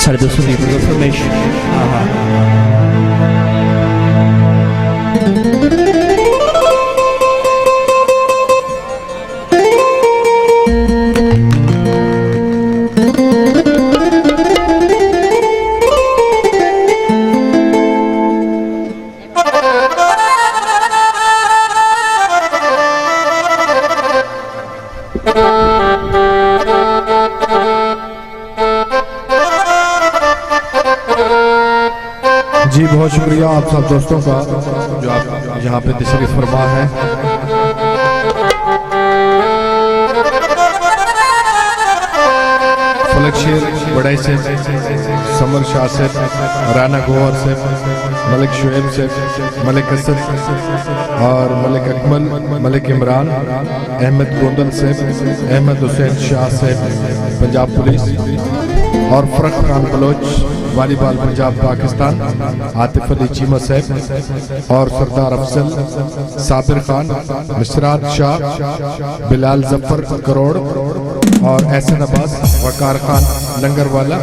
Sardı Sunni Information. जी बहुत शुक्रिया आप सब दोस्तों का जो आप यहाँ पे तशरीफ फरमा है। फलक शेर बड़ाई से, समर शाह से, राना गोवर से, मलिक शुएब से, मलिक असद और मलिक अकमल, मलिक इमरान, अहमद गोंदल से, अहमद हुसैन शाह से पंजाब पुलिस और फरक खान बलोच वॉलीबॉल पंजाब पाकिस्तान, आतिफ अली चीमा साहब और सरदार अफजल, साबिर खान, मिसरात शाह, बिलाल जफर करोड़ और एहसन अब्बास, वकार खान लंगरवाला,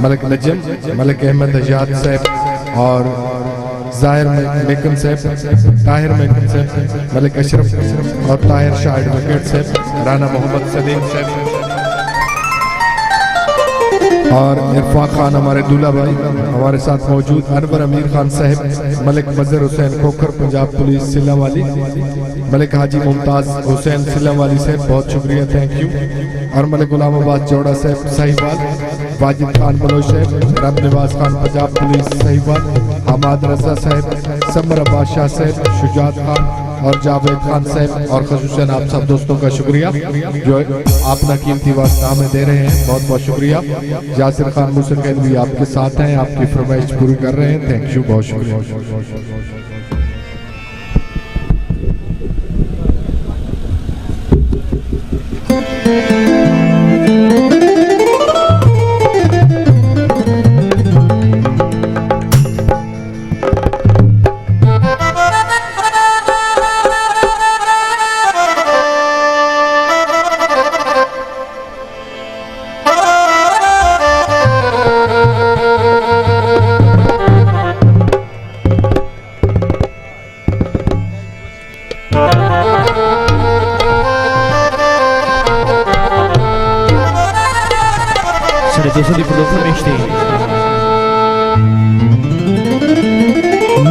मलिक नजम, मलिक अहमद हजात साहब और जाहिर मेकन साहब, ताहिर मेकन साहब, मलिक अशरफ और ताहिर शाह एडवोकेट साहब, राना मोहम्मद सलीम साहब और इरफान खान हमारे दूल्हा भाई हमारे साथ मौजूद, अनवर अमीर खान साहब, मलिक मजहर हुसैन खोखर पंजाब पुलिस सिल्ला वाली, मलिक हाजी मुमताज हुसैन सिल्ला वाली साहब बहुत शुक्रिया, थैंक यू, और मलिक गुलाम अब्बास जोड़ा साहब साहिवाल, वाजिद खान बलोच साहब, रब निवास खान पंजाब पुलिस साहिवाल, हमाद रजा साहब, समर अब्बास शाह साहब, शुजात खान और जावेद खान साहब और खसूसन आप सब दोस्तों का शुक्रिया जो अपना कीमती वक्त हमें दे रहे हैं, बहुत बहुत शुक्रिया। यासिर खान मुसक्किन भी आपके साथ हैं, आपकी फरमाइश पूरी कर रहे हैं, थैंक यू, बहुत शुक्रिया।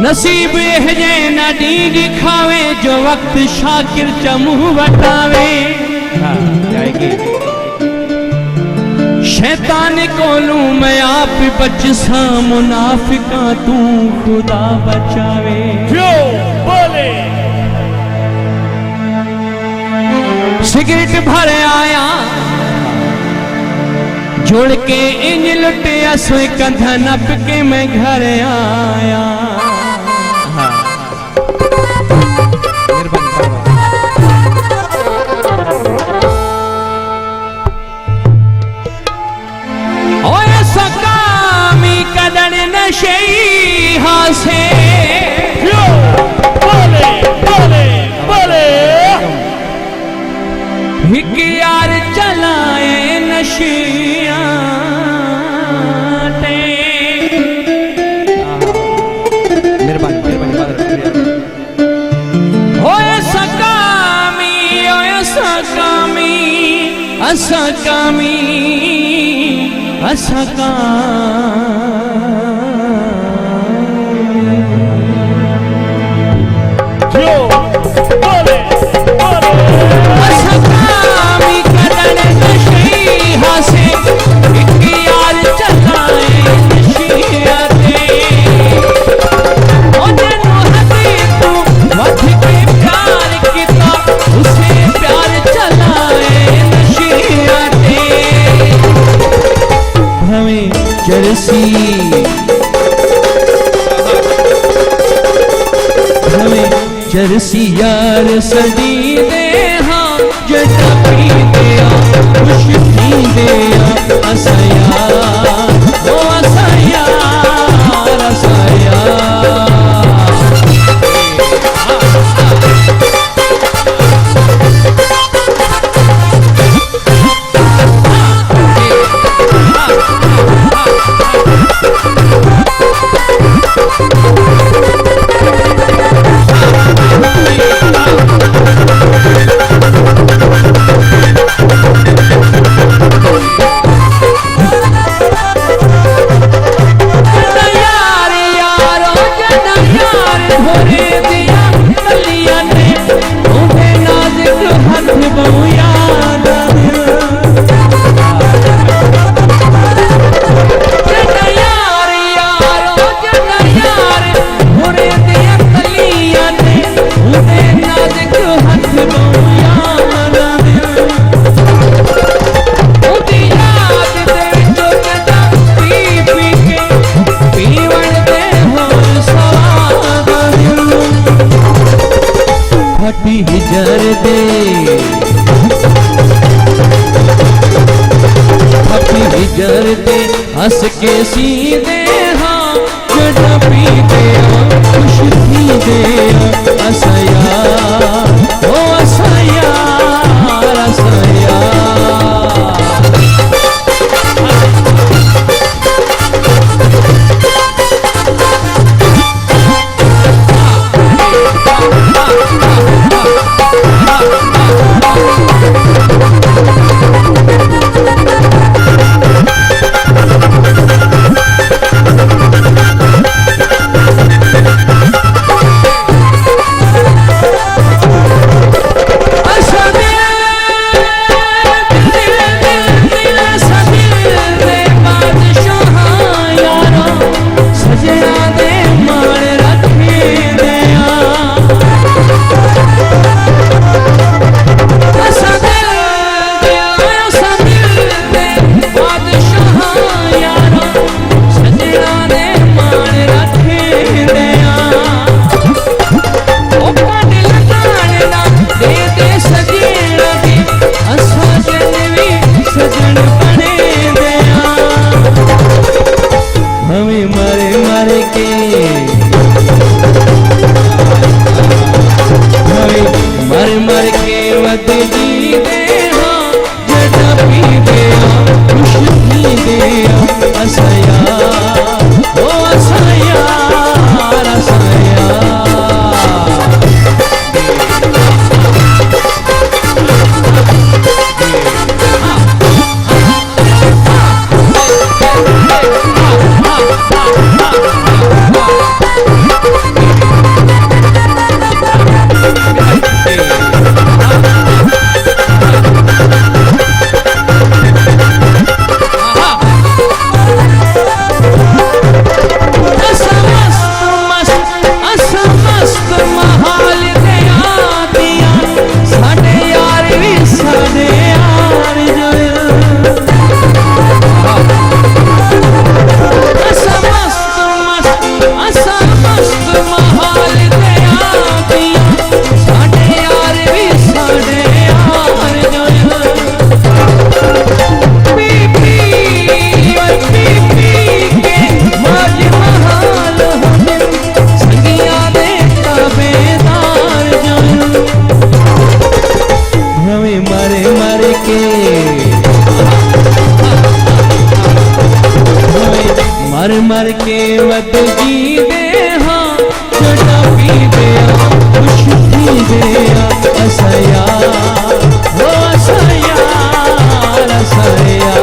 नसीब है न डी खावे जो वक्त शाकिर चमू वटावे, शैतान कोलू मैं आप बचसा मुनाफिका तू खुदा बचावे। क्यों बोले सिगरेट भर आया जोड़ के इंज लुटे असोई कंधा नप के मैं घर आया। नशे हासे बोले बोले बोले हिक यार चलाए नशिया असकामी असका जरसी यार सदी दे हाँ जटा पी दिया खुशी दिया असया ओ असया असया फटी हिजर दे फटी हिजर दे हस के सी दे हाँ जड़ा पी दे खुश थी दे असया ओ असया असया मर मर के वत जी दे हाँ छोटा पी दे खुश थी दे असया हो असया असया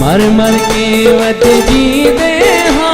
मर मर के वत जी दे हाँ